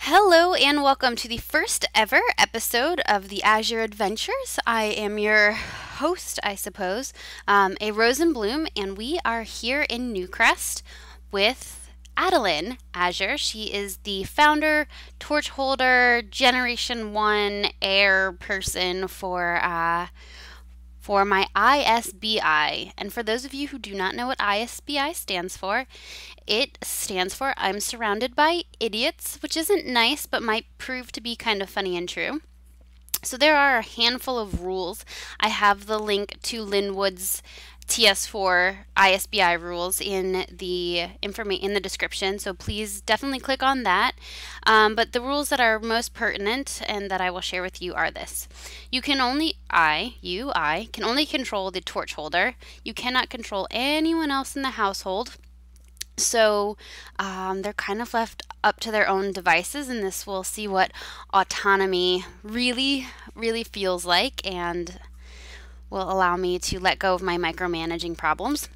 Hello and welcome to the first ever episode of the Azure Adventures. I am your host, I suppose, a Rose and Bloom, and we are here in Newcrest with Adelyn Azure. She is the founder, torch holder, Generation 1 air person for my ISBI. And for those of you who do not know what ISBI stands for, it stands for I'm Surrounded by Idiots, which isn't nice but might prove to be kind of funny and true. So there are a handful of rules. I have the link to Linwood's TS4 ISBI rules in the description, so please definitely click on that. But the rules that are most pertinent and that I will share with you are this: you can only I can only control the torch holder. You cannot control anyone else in the household. So they're kind of left up to their own devices, and this will see what autonomy really feels like, and will allow me to let go of my micromanaging problems,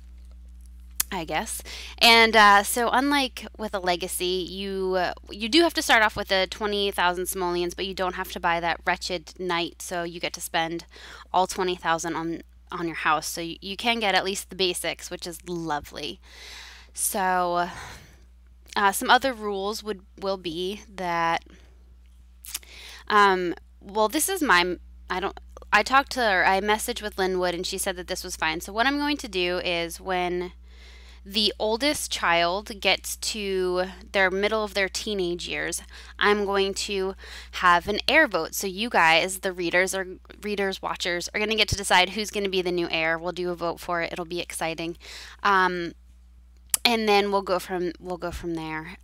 I guess. And so unlike with a legacy, you do have to start off with a 20,000 simoleons, but you don't have to buy that wretched knight, so you get to spend all 20,000 on your house. So you can get at least the basics, which is lovely. So some other rules will be that well, this is my I talked to her, I messaged with Linwood, and she said that this was fine. So what I'm going to do is when the oldest child gets to their middle of their teenage years, I'm going to have an heir vote. So you guys, the watchers, are going to get to decide who's going to be the new heir. We'll do a vote for it. It'll be exciting. And then we'll go from there.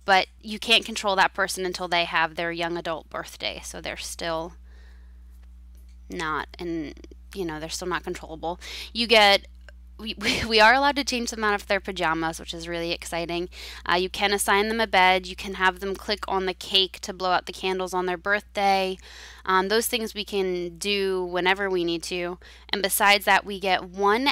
But you can't control that person until they have their young adult birthday. So they're still not, and they're still not controllable. We are allowed to change them out of their pajamas, which is really exciting. You can assign them a bed. You can have them click on the cake to blow out the candles on their birthday. Those things we can do whenever we need to. And besides that, we get one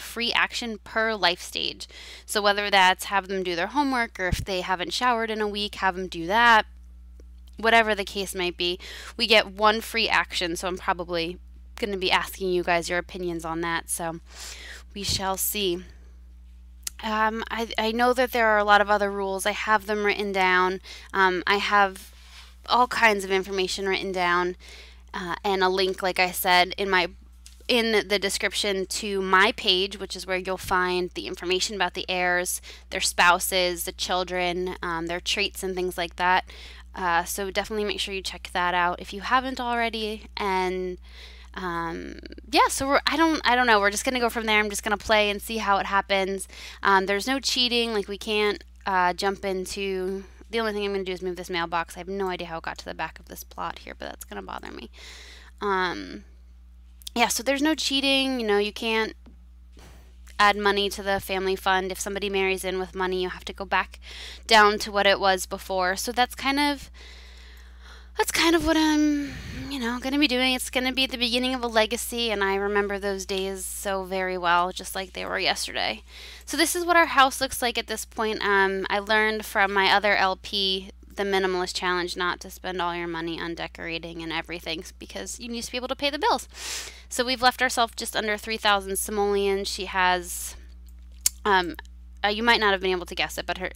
free action per life stage. So whether that's have them do their homework, or if they haven't showered in a week, have them do that. Whatever the case might be, we get one free action. So I'm probably going to be asking you guys your opinions on that. So we shall see. I know that there are a lot of other rules. I have them written down. I have all kinds of information written down, and a link, like I said, in the description to my page, which is where you'll find the information about the heirs, their spouses, the children, their traits and things like that. So definitely make sure you check that out if you haven't already. And yeah, so I don't know. We're just gonna go from there. I'm just gonna play and see how it happens. There's no cheating. Like, we can't jump into. The only thing I'm gonna do is move this mailbox. I have no idea how it got to the back of this plot here, but that's gonna bother me. Yeah, so there's no cheating. You can't add money to the family fund. If somebody marries in with money, you have to go back down to what it was before. So that's kind of what I'm, going to be doing. It's going to be the beginning of a legacy, and I remember those days so very well, just like they were yesterday. So this is what our house looks like at this point. I learned from my other LP, the Minimalist Challenge, not to spend all your money on decorating and everything, because you need to be able to pay the bills. So we've left ourselves just under 3,000 simoleons. She has, you might not have been able to guess it, but her,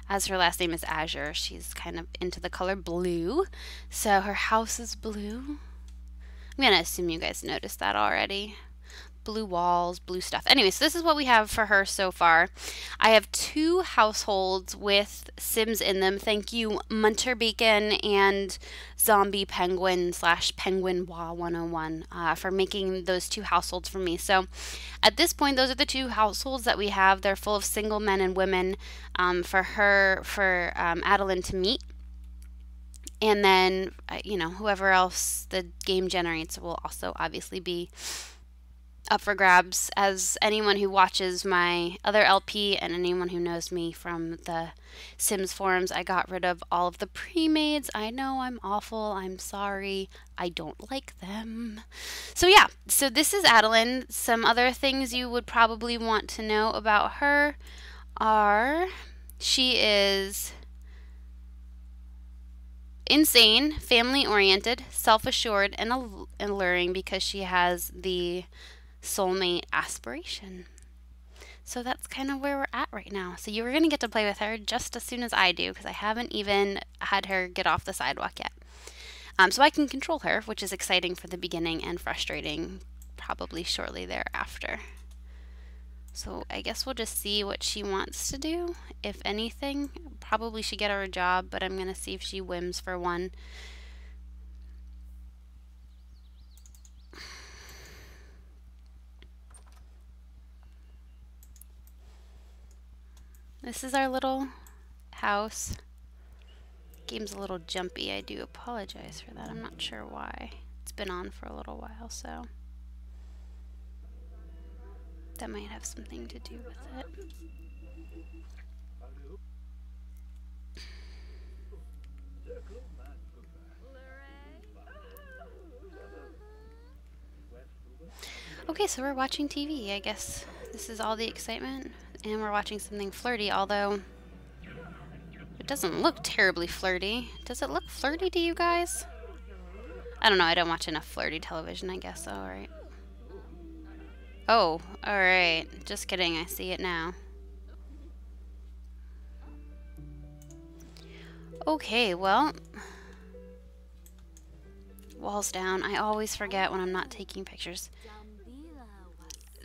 as her last name is Azure, she's kind of into the color blue. So her house is blue. I'm going to assume you guys noticed that already. Blue walls, blue stuff. Anyway, so this is what we have for her so far. I have 2 households with Sims in them. Thank you, Munter Bacon and Zombie Penguin / Penguin Wa 101 for making those 2 households for me. So at this point, those are the 2 households that we have. They're full of single men and women for Adelyn to meet. And then, whoever else the game generates will also obviously be up for grabs. As anyone who watches my other LP and anyone who knows me from the Sims forums, I got rid of all of the pre-mades. I know, I'm awful. I'm sorry. I don't like them. So yeah, so this is Adelyn. Some other things you would probably want to know about her are she is insane, family-oriented, self-assured, and alluring because she has the soulmate aspiration. So that's kind of where we're at right now. So you were going to get to play with her just as soon as I do, because I haven't even had her get off the sidewalk yet. So I can control her, which is exciting for the beginning and frustrating probably shortly thereafter. So I guess we'll just see what she wants to do. If anything, probably should get her a job, but I'm going to see if she whims for one. This is our little house. Game's a little jumpy. I do apologize for that. I'm not sure why. It's been on for a little while, so that might have something to do with it. Okay, so we're watching TV. I guess this is all the excitement. And we're watching something flirty, although it doesn't look terribly flirty. Does it look flirty to you guys? I don't know. I don't watch enough flirty television, I guess. All right. Oh, all right. Just kidding. I see it now. Okay, well. Walls down. I always forget when I'm not taking pictures.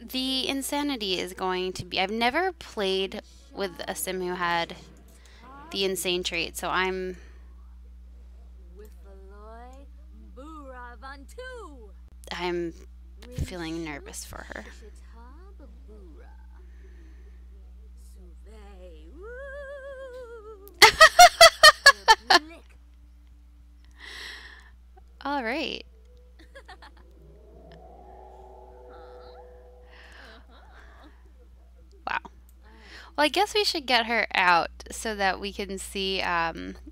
The insanity is going to be... I've never played with a sim who had the insane trait, so I'm feeling nervous for her. All right. Wow. Well, I guess we should get her out so that we can see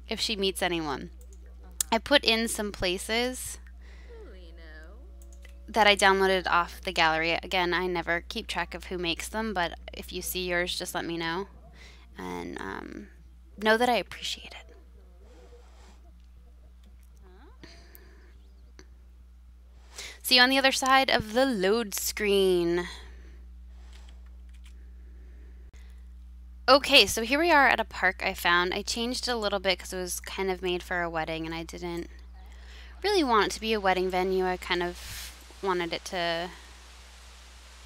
if she meets anyone. I put in some places that I downloaded off the gallery. Again, I never keep track of who makes them, but if you see yours, just let me know. And know that I appreciate it. See you on the other side of the load screen. Okay, so here we are at a park I found. I changed it a little bit because it was kind of made for a wedding, and I didn't really want it to be a wedding venue. I kind of wanted it to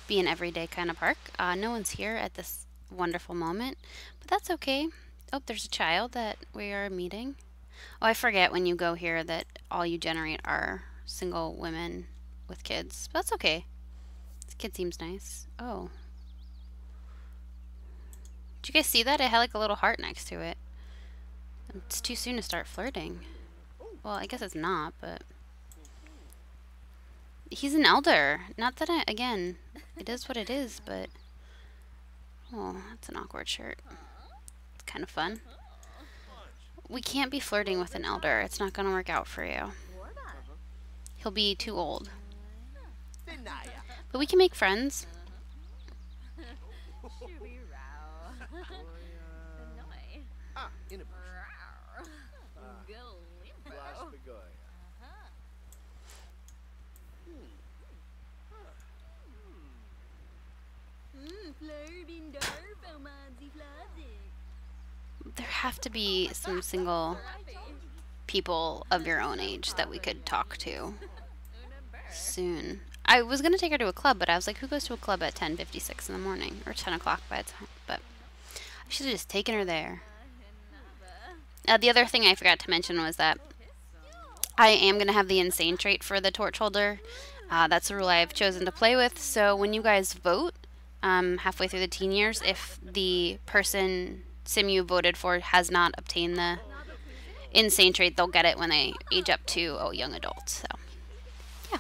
be an everyday kind of park. No one's here at this wonderful moment, but that's okay. Oh, there's a child that we are meeting. Oh, I forget when you go here that all you generate are single women with kids. But that's okay. This kid seems nice. Oh. Did you guys see that? It had like a little heart next to it. It's too soon to start flirting. Well, I guess it's not, but... He's an elder. Not that I... Again, it is what it is, but... Oh, that's an awkward shirt. It's kind of fun. We can't be flirting with an elder. It's not going to work out for you. He'll be too old. But we can make friends. There have to be some single people of your own age that we could talk to soon. I was going to take her to a club, but I was like, who goes to a club at 10:56 in the morning? Or 10 o'clock by the time. But I should have just taken her there. The other thing I forgot to mention was that I am going to have the insane trait for the torch holder. That's a rule I've chosen to play with. So when you guys vote, halfway through the teen years, if the person sim you voted for has not obtained the insane trait, they'll get it when they age up to young adults. So yeah.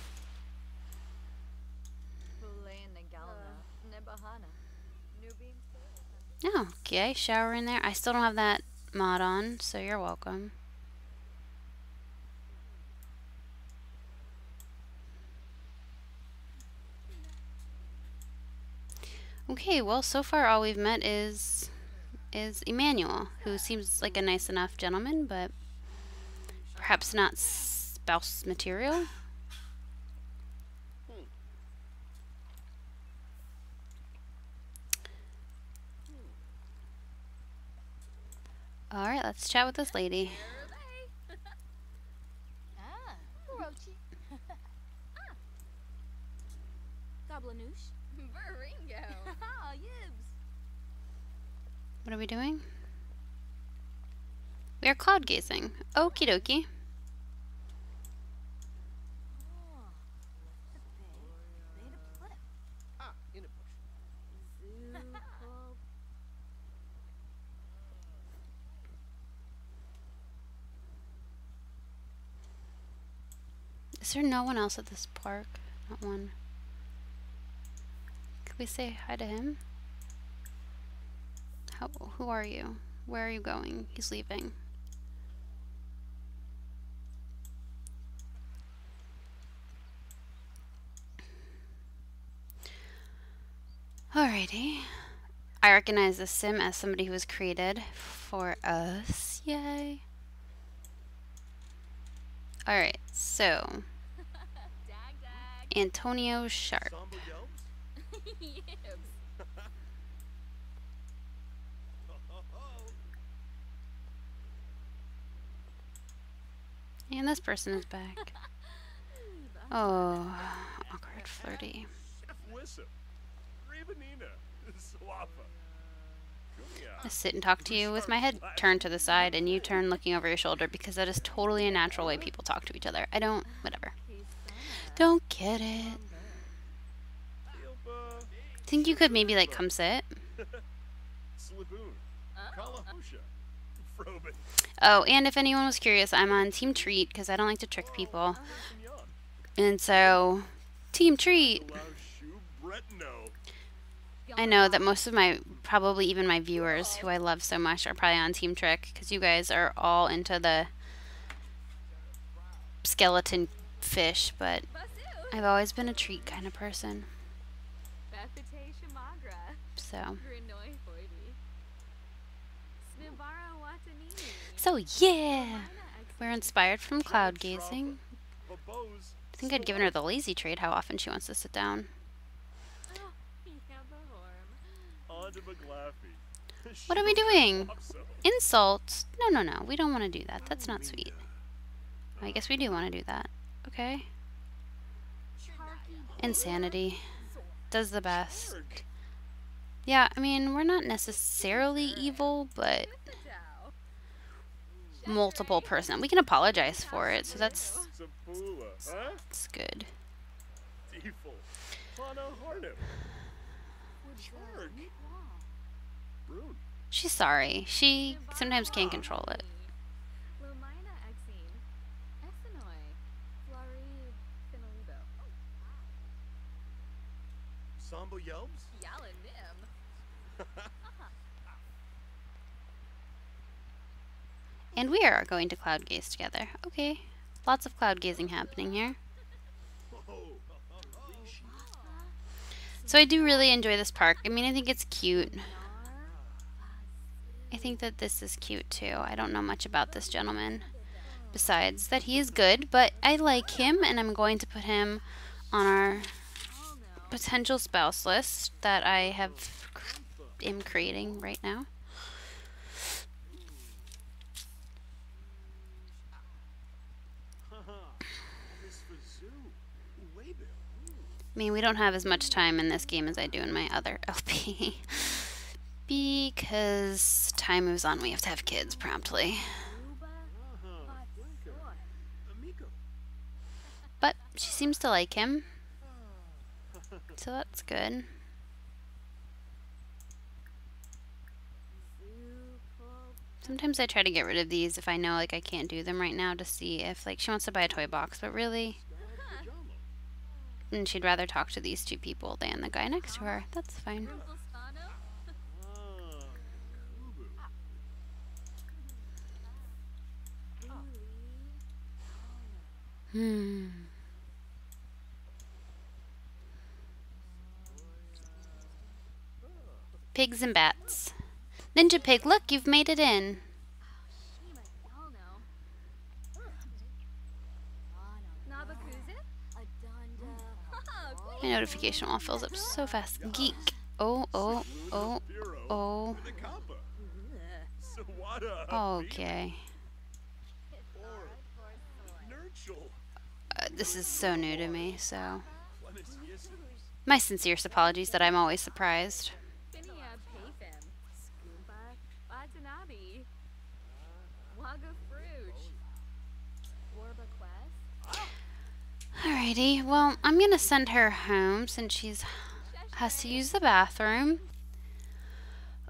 Oh, okay, shower in there. I still don't have that mod on, so you're welcome. Okay, well, so far all we've met is Emmanuel, who seems like a nice enough gentleman, but perhaps not spouse material. Alright, let's chat with this lady. What are we doing? We are cloud gazing. Okie dokie. Is there no one else at this park? Not one. Could we say hi to him? Who are you? Where are you going? He's leaving. Alrighty. I recognize this sim as somebody who was created for us. Yay. Alright, so Antonio Sharp. And this person is back. Oh, awkward, flirty. I sit and talk to you with my head turned to the side and you turn looking over your shoulder because that is totally a natural way people talk to each other. Whatever. Don't get it. Think you could maybe like come sit? Oh, and if anyone was curious, I'm on Team Treat because I don't like to trick people. And so, Team Treat. I know that most of probably even my viewers, who I love so much, are probably on Team Trick because you guys are all into the skeleton fish, but I've always been a treat kind of person. So yeah, we're inspired from cloud gazing. I think I'd given her the lazy trait, how often she wants to sit down. What are we doing? Insults? No, we don't want to do that. That's not sweet. I guess we do want to do that. Okay. Insanity. Does the best. Yeah, I mean, we're not necessarily evil, but multiple person. We can apologize for it, so that's good. She's sorry. She sometimes can't control it. And we are going to cloud gaze together. Okay. Lots of cloud gazing happening here. So I do really enjoy this park. I mean, I think it's cute. I think that this is cute too. I don't know much about this gentleman besides that he is good, but I like him and I'm going to put him on our potential spouse list that I am creating right now. I mean, we don't have as much time in this game as I do in my other LP. Because time moves on, we have to have kids promptly. But she seems to like him. So that's good. Sometimes I try to get rid of these if I know like I can't do them right now to see if like she wants to buy a toy box, but really... And she'd rather talk to these two people than the guy next to her. That's fine. Pigs and bats. Ninja Pig, look, you've made it in. My notification all fills up so fast. Geek. Oh, oh, oh, oh. Okay. This is so new to me, so my sincerest apologies that I'm always surprised. Alrighty, well, I'm gonna send her home since she's has to use the bathroom.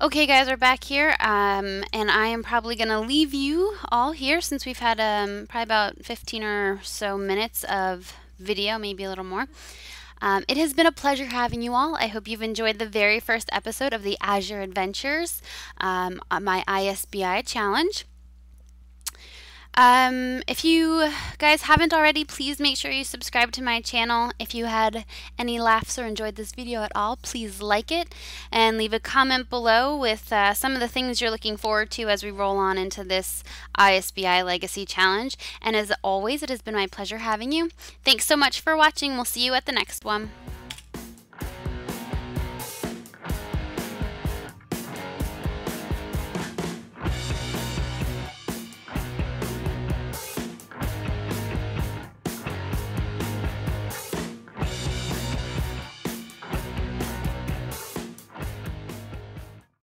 Okay, guys, we're back here, and I am probably gonna leave you all here since we've had probably about 15 or so minutes of video, maybe a little more. It has been a pleasure having you all. I hope you've enjoyed the very first episode of the Azure Adventures, my ISBI challenge. If you guys haven't already, please make sure you subscribe to my channel. If you had any laughs or enjoyed this video at all, please like it and leave a comment below with some of the things you're looking forward to as we roll on into this ISBI Legacy Challenge. And as always, it has been my pleasure having you. Thanks so much for watching. We'll see you at the next one.